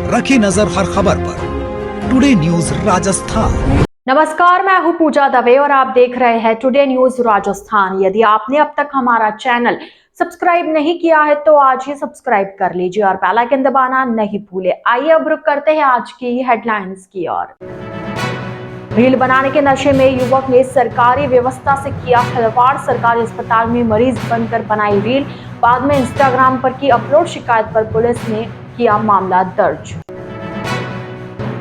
रखी नजर हर खबर पर। Today news Rajasthan. नमस्कार, मैं हूं पूजा दवे और आप देख रहे हैं टुडे न्यूज राजस्थान। यदि आपने अब तक हमारा चैनल सब्सक्राइब नहीं किया है तो आज ही सब्सक्राइब कर लीजिए और बेल आइकन दबाना नहीं भूले। आइए अब रुक करते हैं आज की हेडलाइंस की ओर। रील बनाने के नशे में युवक ने सरकारी व्यवस्था से किया खिलवाड़। सरकारी अस्पताल में मरीज बनकर बनाई रील, बाद में इंस्टाग्राम पर की अपलोड। शिकायत पर पुलिस ने किया मामला दर्ज।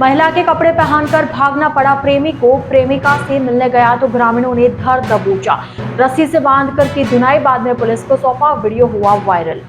महिला के कपड़े पहनकर भागना पड़ा प्रेमी को। प्रेमिका से मिलने गया तो ग्रामीणों ने धर दबोचा, रस्सी से बांधकर की धुनाई, बाद में पुलिस को सौंपा। वीडियो हुआ वायरल।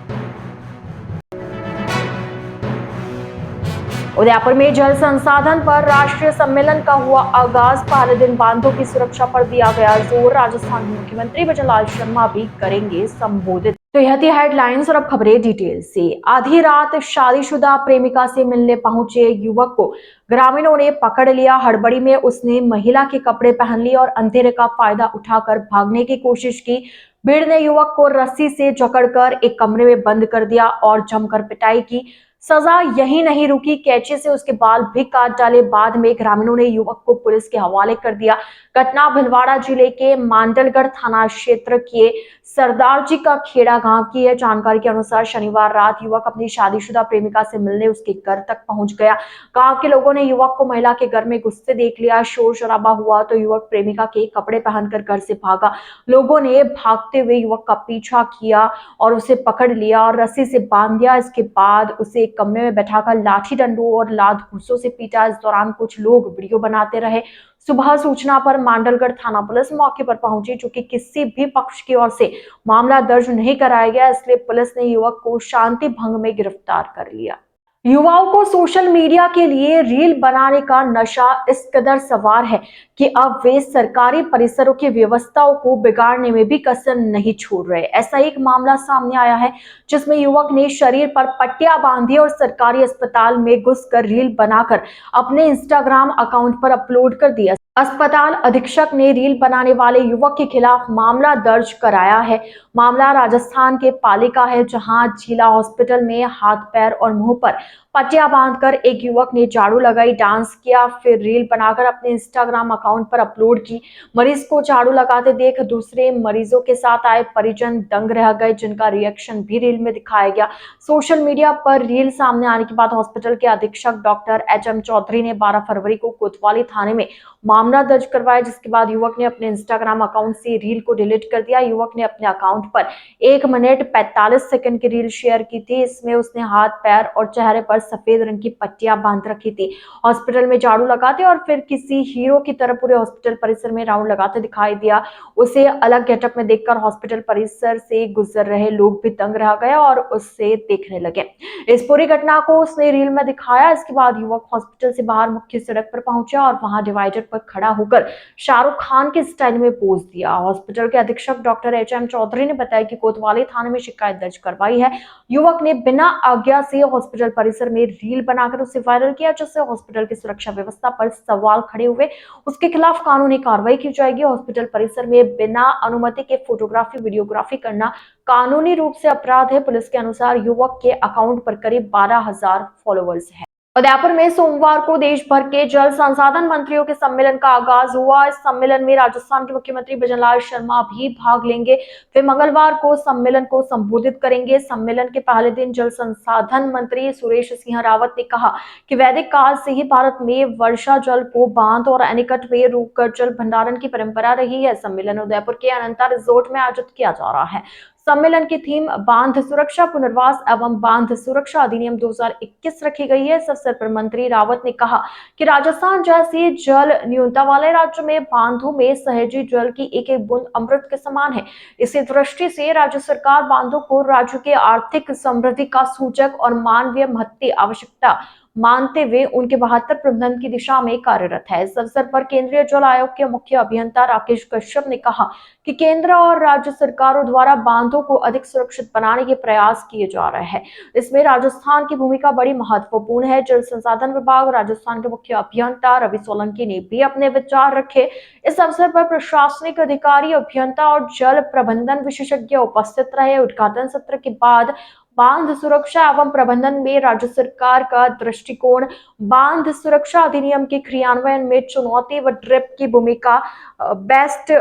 उदयपुर में जल संसाधन पर राष्ट्रीय सम्मेलन का हुआ आगाज। पहले दिन बांधों की सुरक्षा पर दिया गया जोर। राजस्थान के मुख्यमंत्री भजनलाल शर्मा भी करेंगे संबोधित। तो यह थी हेडलाइंस और अब खबरें डिटेल से। आधी रात शादीशुदा प्रेमिका से मिलने पहुंचे युवक को ग्रामीणों ने पकड़ लिया। हड़बड़ी में उसने महिला के कपड़े पहन लिए और अंधेरे का फायदा उठाकर भागने की कोशिश की। भीड़ ने युवक को रस्सी से जकड़कर एक कमरे में बंद कर दिया और जमकर पिटाई की। सजा यही नहीं रुकी, कैंची से उसके बाल भी काट डाले। बाद में ग्रामीणों ने युवक को पुलिस के हवाले कर दिया। घटना भिलवाड़ा जिले के मांडलगढ़ थाना क्षेत्र के सरदार जी का खेड़ा गांव की है। जानकारी के अनुसार शनिवार रात युवक अपनी शादीशुदा प्रेमिका से मिलने उसके घर तक पहुंच गया। गांव के लोगों ने युवक को महिला के घर में घुसते देख लिया। शोर शराबा हुआ तो युवक प्रेमिका के कपड़े पहनकर घर से भागा। लोगों ने भागते हुए युवक का पीछा किया और उसे पकड़ लिया और रस्सी से बांध दिया। इसके बाद उसे एक कमरे में बैठाकर लाठी डंडों और लात घूंसों से पीटा। इस दौरान कुछ लोग वीडियो बनाते रहे। सुबह सूचना पर मांडलगढ़ थाना पुलिस मौके पर पहुंची, चूंकि किसी भी पक्ष की ओर से मामला दर्ज नहीं कराया गया, इसलिए पुलिस ने युवक को शांति भंग में गिरफ्तार कर लिया। युवाओं को सोशल मीडिया के लिए रील बनाने का नशा इस कदर सवार है कि अब वे सरकारी परिसरों की व्यवस्थाओं को बिगाड़ने में भी कसर नहीं छोड़ रहे। ऐसा एक मामला सामने आया है जिसमें युवक ने शरीर पर पट्टियां बांधी और सरकारी अस्पताल में घुसकर रील बनाकर अपने इंस्टाग्राम अकाउंट पर अपलोड कर दिया। अस्पताल अधीक्षक ने रील बनाने वाले युवक के खिलाफ मामला दर्ज कराया है। मामला राजस्थान के पाली का है, जहां जिला हॉस्पिटल में हाथ पैर और मुंह पर पट्टियां बांधकर एक युवक ने झाड़ू लगाई, डांस किया, फिर रील बनाकर अपने इंस्टाग्राम अकाउंट पर अपलोड की। मरीज को झाड़ू लगाते देख दूसरे मरीजों के साथ आए परिजन दंग रह गए, जिनका रिएक्शन भी रील में दिखाया गया। सोशल मीडिया पर रील सामने आने के बाद हॉस्पिटल के अधीक्षक डॉक्टर एचएम चौधरी ने 12 फरवरी को कोतवाली थाने में मामला दर्ज करवाया, जिसके बाद युवक ने अपने इंस्टाग्राम अकाउंट से रील को डिलीट कर दिया। युवक ने अपने अकाउंट पर 1 मिनट 45 सेकंड की रील शेयर की थी। इसमें उसने हाथ पैर और चेहरे पर सफेद रंग की पट्टियां बांध रखी थी। हॉस्पिटल में झाड़ू लगाते और फिर किसी हीरो की तरह पूरे हॉस्पिटल परिसर में राउंड लगाते दिखाई दिया। उसे अलग गेटअप में देखकर हॉस्पिटल परिसर से गुजर रहे लोग भी दंग रह गए और उससे देखने लगे। इस पूरी घटना को उसने रील में दिखाया। इसके बाद युवक हॉस्पिटल से बाहर मुख्य सड़क पर पहुंचा और वहां डिवाइडर पर खड़ा होकर शाहरुख खान के स्टाइल में पोज दिया। हॉस्पिटल के अधीक्षक डॉक्टर एचएम चौधरी ने बताया कि कोतवाली थाने में शिकायत दर्ज करवाई है। युवक ने बिना आज्ञा से हॉस्पिटल परिसर में रील बनाकर उसे वायरल किया, जिससे हॉस्पिटल की सुरक्षा व्यवस्था पर सवाल खड़े हुए। उसके खिलाफ कानूनी कार्रवाई की जाएगी। हॉस्पिटल परिसर में बिना अनुमति के फोटोग्राफी वीडियोग्राफी करना कानूनी रूप से अपराध है। पुलिस के अनुसार युवक के अकाउंट पर करीब 12,000 फॉलोअर्स हैं। उदयपुर में सोमवार को देश भर के जल संसाधन मंत्रियों के सम्मेलन का आगाज हुआ। इस सम्मेलन में राजस्थान के मुख्यमंत्री भजनलाल शर्मा भी भाग लेंगे। वे मंगलवार को सम्मेलन को संबोधित करेंगे। सम्मेलन के पहले दिन जल संसाधन मंत्री सुरेश सिंह रावत ने कहा कि वैदिक काल से ही भारत में वर्षा जल को बांध और एनीकट में रोककर जल भंडारण की परंपरा रही है। सम्मेलन उदयपुर के अनंता रिजोर्ट में आयोजित किया जा रहा है। सम्मेलन की थीम बांध सुरक्षा पुनर्वास एवं बांध सुरक्षा अधिनियम 2021 रखी गई है। इस अवसर पर मंत्री रावत ने कहा कि राजस्थान जैसे जल न्यूनता वाले राज्य में बांधों में सहेजी जल की एक एक बूंद अमृत के समान है। इसी दृष्टि से राज्य सरकार बांधों को राज्य के आर्थिक समृद्धि का सूचक और मानवीय महत्व आवश्यकता मानते हुए उनके बेहतर प्रबंधन की दिशा में कार्यरत है। इस अवसर पर केंद्रीय जल आयोग के मुख्य अभियंता राकेश कश्यप ने कहा कि केंद्र और राज्य सरकारों द्वारा बांधों को अधिक सुरक्षित बनाने के प्रयास किए जा रहे हैं। इसमें राजस्थान की भूमिका बड़ी महत्वपूर्ण है। जल संसाधन विभाग राजस्थान के मुख्य अभियंता रवि सोलंकी ने भी अपने विचार रखे। इस अवसर पर प्रशासनिक अधिकारी, अभियंता और जल प्रबंधन विशेषज्ञ उपस्थित रहे। उद्घाटन सत्र के बाद बांध सुरक्षा एवं प्रबंधन में राज्य सरकार का दृष्टिकोण, बांध सुरक्षा अधिनियम के क्रियान्वयन में चुनौती व ड्रिप की भूमिका, best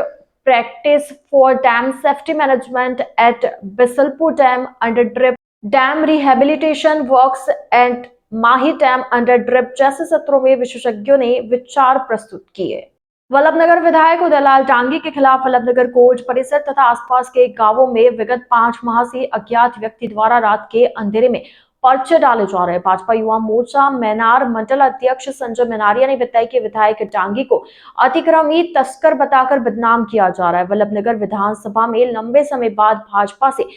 practice for dam safety management at Bisalpur Dam under drip, dam rehabilitation works and Mahi dam under drip जैसे सत्रों में विशेषज्ञों ने विचार प्रस्तुत किए। वल्लभनगर विधायक उदयलाल डांगी के खिलाफ वल्लभनगर कोर्ट परिसर तथा आसपास के गांवों में विगत 5 माह से अज्ञात व्यक्ति द्वारा रात के अंधेरे में पर्चे डाले जा रहे हैं। भाजपा युवा मोर्चा मैनार मंडल अध्यक्ष संजय मैनारिया ने बताया कि विधायक डांगी को अतिक्रमी तस्कर बताकर बदनाम किया जा रहा है। वल्लभनगर विधानसभा में लंबे समय बाद भाजपा से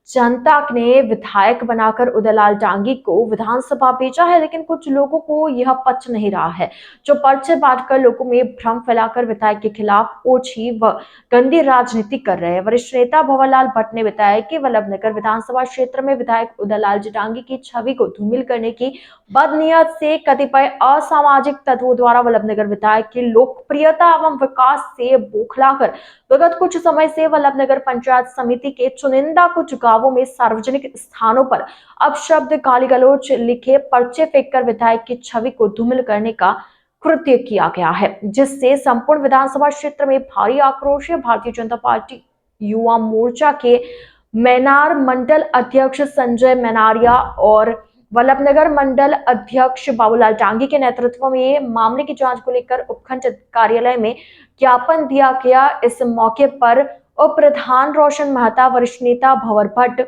जनता ने विधायक बनाकर उदयलाल डांगी को विधानसभा भेजा है, लेकिन कुछ लोगों को यह पच नहीं रहा है, जो पर्चे बांटकर लोगों में भ्रम फैलाकर विधायक के खिलाफ ओछी व गंदी राजनीति कर रहे हैं। वरिष्ठ नेता भंवरलाल भट्ट ने बताया कि वल्लभनगर विधानसभा क्षेत्र में विधायक उदयलाल डांगी की छवि को धूमिल करने की बदनीयत से कतिपय असामाजिक तत्वों द्वारा वल्लभनगर विधायक की लोकप्रियता एवं विकास से बौखलाकर विगत कुछ समय से वल्लभनगर पंचायत समिति के चुनिंदा कुछ गांवों में सार्वजनिक स्थानों पर अपशब्द, गाली गलौज लिखे पर्चे फेंककर विधायक की छवि को धूमिल करने का कृत्य किया गया है, जिससे संपूर्ण विधानसभा क्षेत्र में भारी आक्रोश है। भारतीय जनता पार्टी युवा मोर्चा के मैनार मंडल अध्यक्ष संजय मैनारिया और वल्लभनगर मंडल अध्यक्ष बाबूलाल डांगी के नेतृत्व में मामले की जांच को लेकर उपखंड कार्यालय में ज्ञापन दिया गया। इस मौके पर उप प्रधान रोशन मेहता, वरिष्ठ नेता भंवर भट्ट,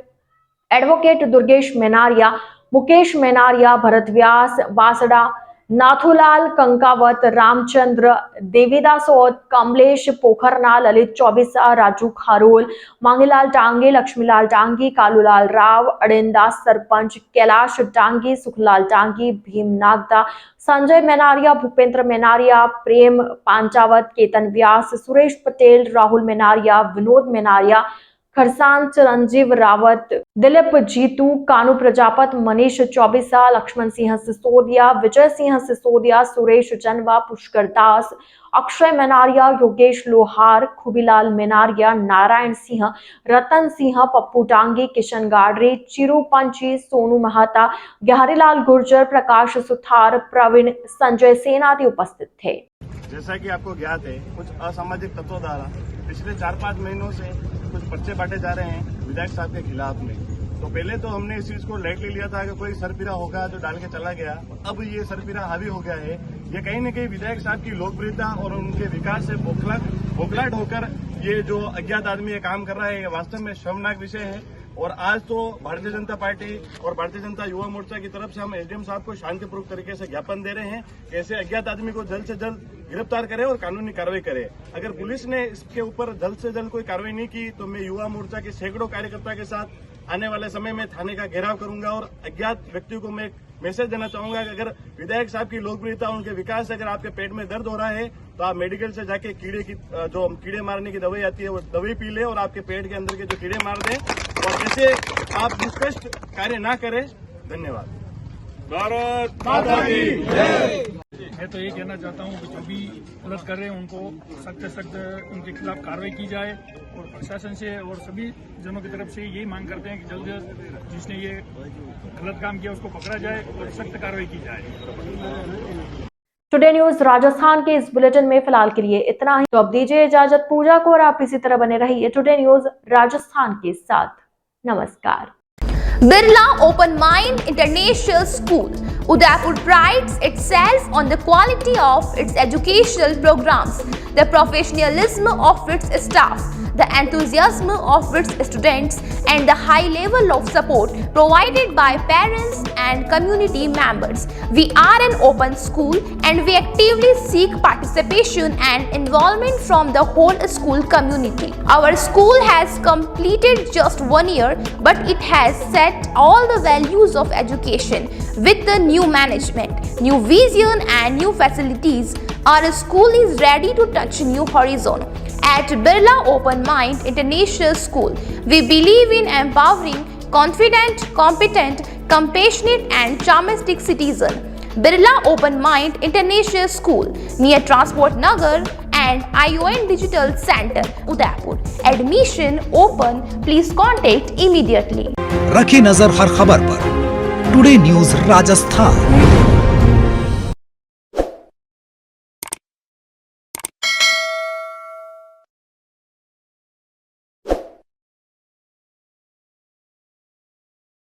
एडवोकेट दुर्गेश मैनारिया, मुकेश मैनारिया, भरत व्यास, बासड़ा, नाथूलाल कंकावत, रामचंद्र देवीदास और कमलेश पोखरना, ललित चौबीसा, राजू खारोल, मांगीलाल डांगे, लक्ष्मीलाल डांगी, कालूलाल राव, अड़ेंदास सरपंच, कैलाश डांगी, सुखलाल डांगी, भीम नागदा, संजय मैनारिया, भूपेंद्र मैनारिया, प्रेम पांचावत, केतन व्यास, सुरेश पटेल, राहुल मैनारिया, विनोद मैनारिया, खरसान चिरंजीव रावत, दिलीप जीतू, कानू प्रजापत, मनीष चौबीसा, लक्ष्मण सिंह सिसोदिया, विजय सिंह सिसोदिया, सुरेश जनवा, पुष्कर दास, अक्षय मैनारिया, योगेश लोहार, खुबीलाल मैनारिया, नारायण सिंह, रतन सिंह, पप्पू डांगी, किशन गाडरे, चिरू पंची, सोनू महता, गहरीलाल गुर्जर, प्रकाश सुथार, प्रवीण, संजय सेन आदि उपस्थित थे। जैसा कि आपको ज्ञात है, कुछ असामाजिक तत्वों द्वारा पिछले 4-5 महीनों से कुछ पर्चे बांटे जा रहे हैं विधायक साहब के खिलाफ में। तो पहले तो हमने इस चीज को लाइटली लिया था कि कोई सरफिरा होगा जो डाल के चला गया। अब ये सरफिरा हावी हो गया है। ये कहीं न कहीं विधायक साहब की लोकप्रियता और उनके विकास से बौखलाहट होकर ये जो अज्ञात आदमी ये काम कर रहा है, ये वास्तव में शर्मनाक विषय है। और आज तो भारतीय जनता पार्टी और भारतीय जनता युवा मोर्चा की तरफ से हम एसडीएम साहब को शांतिपूर्वक तरीके से ज्ञापन दे रहे हैं कि ऐसे अज्ञात आदमी को जल्द से जल्द गिरफ्तार करे और कानूनी कार्रवाई करे। अगर पुलिस ने इसके ऊपर जल्द से जल्द कोई कार्रवाई नहीं की तो मैं युवा मोर्चा के सैकड़ों कार्यकर्ता के साथ आने वाले समय में थाने का घेराव करूंगा। और अज्ञात व्यक्तियों को मैं मैसेज देना चाहूंगा कि अगर विधायक साहब की लोकप्रियता, उनके विकास से अगर आपके पेट में दर्द हो रहा है तो आप मेडिकल से जाके कीड़े मारने की दवाई आती है वो दवाई पी ले और आपके पेट के अंदर के जो कीड़े मार दें, और ऐसे आप निष्कष्ट कार्य ना करें। धन्यवाद। भारत माता की जय। मैं तो ये कहना चाहता हूँ कि जो भी गलत कर रहे हैं उनको सख्त से सख्त उनके खिलाफ कार्रवाई की जाए, और प्रशासन से और सभी जनों की तरफ से यही मांग करते हैं कि जल्द जिसने ये गलत काम किया उसको पकड़ा जाए और सख्त कार्रवाई की जाए। टुडे न्यूज राजस्थान के इस बुलेटिन में फिलहाल के लिए इतना ही। तो अब दीजिए इजाजत पूजा को, और आप इसी तरह बने रहिए टुडे न्यूज राजस्थान के साथ। नमस्कार। Birla Open Mind International School, Udaipur prides itself on the quality of its educational programs, the professionalism of its staff, the enthusiasm of its students, and the high level of support provided by parents and community members. We are an open school and we actively seek participation and involvement from the whole school community. Our school has completed just 1 year, but it has set all the values of education with the new management, new vision and new facilities. Our school is ready to touch new horizon. At Birla Open Mind International School, we believe in empowering confident, competent, compassionate and charmistic citizen. Birla Open Mind International School near Transport Nagar and ION Digital Center, Udaipur. Admission open. Please contact immediately. रखी नजर हर खबर पर, today news Rajasthan.